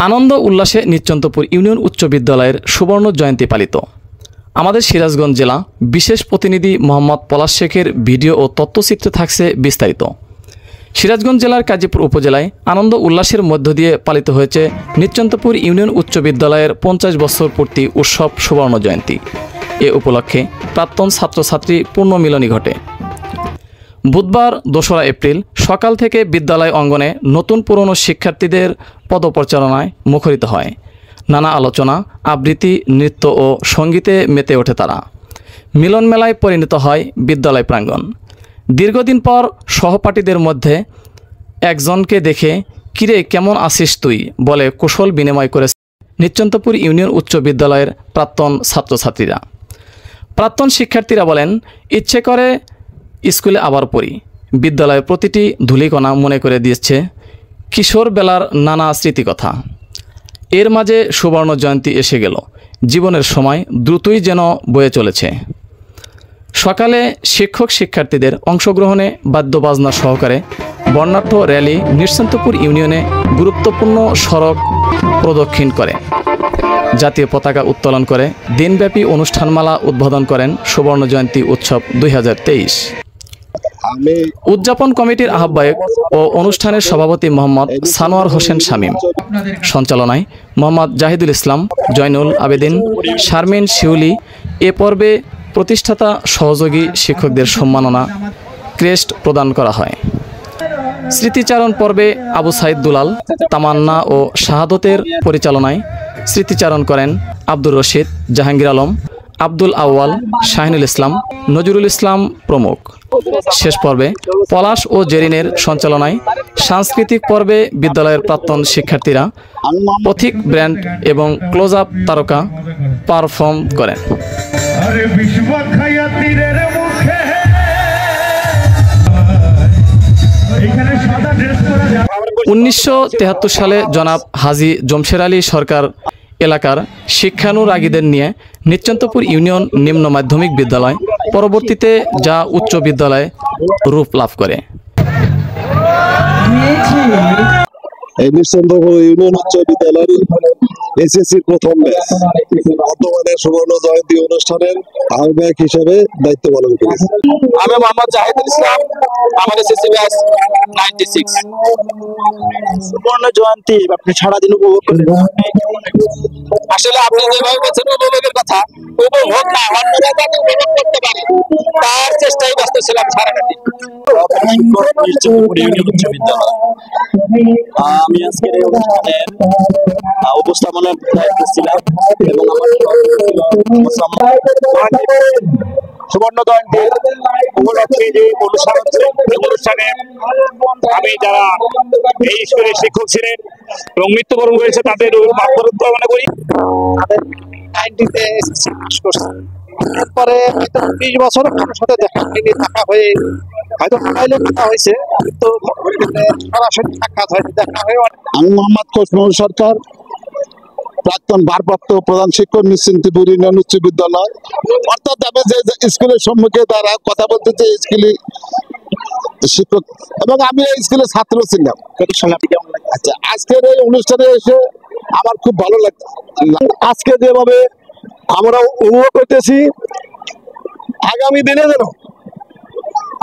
আনন্দ উল্লাসে নিশ্চন্তপুর ইউনিয়ন উচ্চ বিদ্যালয়ের সুবর্ণ জয়ন্তী পালিত। আমাদের সিরাজগঞ্জ জেলা বিশেষ প্রতিনিধি মোহাম্মদ পলাশ শেখের ভিডিও ও তথ্যচিত্রে থাকছে বিস্তারিত। সিরাজগঞ্জ জেলার কাজীপুর উপজেলায় আনন্দ উল্লাসের মধ্য দিয়ে পালিত হয়েছে নিশ্চন্তপুর ইউনিয়ন উচ্চ বিদ্যালয়ের 50 বছর পূর্তি উৎসব সুবর্ণ জয়ন্তী। এ উপলক্ষে প্রাক্তন ছাত্রছাত্রী পুণ্যমিলনী ঘটে। বুধবার 2রা এপ্রিল সকাল থেকে বিদ্যালয় অঙ্গনে নতুন পুরনো শিক্ষার্থীদের পদপরিচালনায় মুখরিত হয়। নানা আলোচনা, আবৃত্তি, নৃত্য ও সঙ্গীতে মেতে ওঠে তারা। মিলন মেলায় পরিণত হয় বিদ্যালয় প্রাঙ্গণ। দীর্ঘদিন পর সহপাঠীদের মধ্যে একজনকে দেখে কিরে কেমন আছিস তুই বলে কুশল বিনিময় করেছে নিশ্চন্তপুর ইউনিয়ন উচ্চ বিদ্যালয়ের প্রাক্তন ছাত্রছাত্রীরা। প্রাক্তন শিক্ষার্থীরা বলেন, ইচ্ছে করে স্কুলে আবার পড়ি। বিদ্যালয়ের প্রতিটি ধূলিকণা মনে করে দিয়েছে কিশোর বেলার নানা স্মৃতিকথা। এর মাঝে সুবর্ণ জয়ন্তী এসে গেল। জীবনের সময় দ্রুতই যেন বয়ে চলেছে। সকালে শিক্ষক শিক্ষার্থীদের অংশগ্রহণে বাদ্যবাজনা সহকারে বর্ণাঢ্য র্যালি নিশ্চন্তপুর ইউনিয়নে গুরুত্বপূর্ণ সড়ক প্রদক্ষিণ করে জাতীয় পতাকা উত্তোলন করে দিনব্যাপী অনুষ্ঠানমালা উদ্বোধন করেন সুবর্ণ জয়ন্তী উৎসব 2023। উদযাপন কমিটির আহ্বায়ক ও অনুষ্ঠানের সভাপতি মোহাম্মদ সানোয়ার হোসেন শামীম, সঞ্চালনায় মোহাম্মদ জাহিদুল ইসলাম, জয়নুল আবেদিন, শারমিন শিউলি। এ পর্বে প্রতিষ্ঠাতা সহযোগী শিক্ষকদের সম্মাননা ক্রেস্ট প্রদান করা হয়। স্মৃতিচারণ পর্বে আবু সাইদ দুলাল, তামান্না ও শাহাদতের পরিচালনায় স্মৃতিচারণ করেন আব্দুর রশিদ, জাহাঙ্গীর আলম, আব্দুল আউয়াল, শাহিনুল ইসলাম, নজরুল ইসলাম প্রমুখ। শেষ পর্বে পলাশ ও জেরিনের সঞ্চালনায় সাংস্কৃতিক পর্বে বিদ্যালয়ের প্রাক্তন শিক্ষার্থীরা পথিক ব্র্যান্ড এবং ক্লোজ আপ তারকা পারফর্ম করেন। 1973 সালে জনাব হাজী জমশের আলী সরকার এলাকার শিক্ষানুরাগীদের নিয়ে নিশ্চন্তপুর ইউনিয়ন নিম্ন মাধ্যমিক বিদ্যালয় পরবর্তীতে যা উচ্চ বিদ্যালয়ে রূপ লাভ করে। এই নিশ্চন্তপুর ইউনিয়ন উচ্চ বিদ্যালয়ের এসএসসির প্রথম ব্যাচ বর্তমানে সুবর্ণ জয়ন্তী অনুষ্ঠানের আহ্বায়ক হিসেবে দায়িত্ব পালন করেছি। আমি মোহাম্মদ জাহিদুল ইসলাম, আমার এসএসসি ব্যাচ 96। সুবর্ণ জয়ন্তী আপনি সারাদিন উপভোগ করেন? আসলে আপনি যেভাবে বলছেন উপভোগের কথা, উপভোগ না অন্যরা যাতে উপভোগ করতে পারে তার চেষ্টায় ব্যস্ত ছিলাম সারাদিন। নিশ্চন্তপুর ইউনিয়ন উচ্চ বিদ্যালয়, আমি আজকের এই অনুষ্ঠানের উপস্থাপনার দায়িত্বে ছিলাম এবং আমার সুবর্ণ জয়ন্তীর উপলক্ষে যে অনুষ্ঠান হচ্ছে, অনুষ্ঠানে আমি যারা এই স্কুলের শিক্ষক ছিলেন এবং মৃত্যুবরণ করেছে তাদের মাধ্যমে কামনা করি। তাদের 90-তে এসএসসি পাস করছে। এরপরে হয়তো 20 বছর কারোর সাথে দেখা হয়নি, দেখা হয়ে হয়তো মোবাইলে কথা হয়েছে, কিন্তু সরাসরি সাক্ষাৎ হয়নি, দেখা হয়ে। আমি মোহাম্মদ কোচমল সরকার, প্রাক্তন ভারপ্রাপ্ত প্রধান শিক্ষক নিশ্চন্তপুর ইউনিয়ন উচ্চ বিদ্যালয়। অর্থাৎ আমি যে স্কুলের সম্মুখে তারা কথা বলতে চাই স্কুলে শিক্ষক এবং আমি এই স্কুলের ছাত্র ছিলাম। আচ্ছা, আজকের এই অনুষ্ঠানে এসে আমার খুব ভালো লাগছে। আজকে যেভাবে আমরা অনুভব করতেছি, আগামী দিনে যেন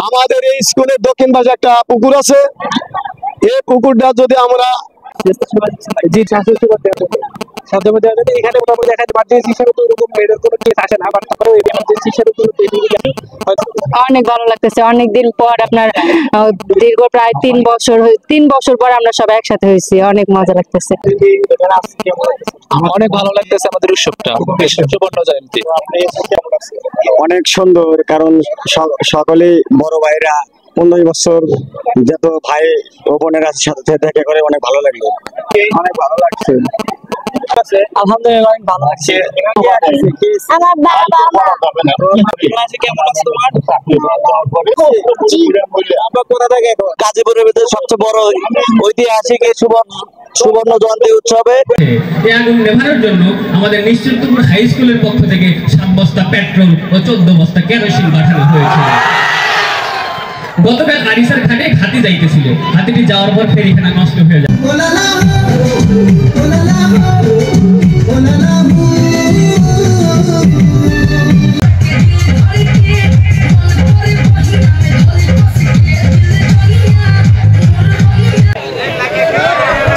আমাদের এই স্কুলের দক্ষিণ পাশে একটা পুকুর আছে, এই পুকুরটা যদি আমরা এখানে মোটামুটি দেখা যায় হিসাবে তো এরকম কোনো কেস আসে না, অনেক ভালো লাগতেছে। অনেকদিন পর আপনার দীর্ঘ প্রায় 3 বছর পর আমরা সবাই একসাথে হয়েছি, অনেক মজা লাগতেছে। অনেক ভালো লাগতেছে আমাদের উৎসবটা, সুবর্ণ জয়ন্তী অনেক সুন্দর। কারণ সকলে বড় ভাইরা 15 বছর যত ভাই ও বোনেরা সাথে দেখা করে অনেক ভালো লাগলো, অনেক ভালো লাগছে। আলহামদুলিল্লাহ অনেক ভালো লাগছে। গাজীপুরের ভিতরে সবচেয়ে বড় ঐতিহাসিক সুবর্ণ জয়ন্তী উৎসবে এই আগুন নেভানোর জন্য আমাদের নিশ্চন্তপুর হাই স্কুলের পক্ষ থেকে 7 বস্তা পেট্রোল ও 14 বস্তা কেরোসিন পাঠানো হয়েছিল। গতকাল আরিসার ঘাটে হাতি যাইতেছিল, হাতিটি যাওয়ার পর ফেরিখানা নষ্ট হয়ে যায়।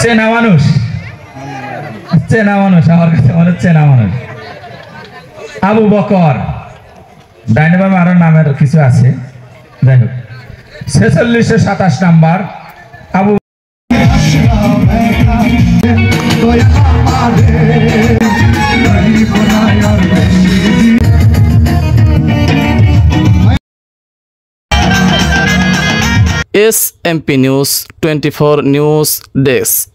চেনা মানুষ আমার কাছে মনে হচ্ছে চেনা মানুষ। আবু বকর, ডাইনে বামে আরো নামের কিছু আছে, যাই হোক 4627 number Abu. SMP News 24 News Desk।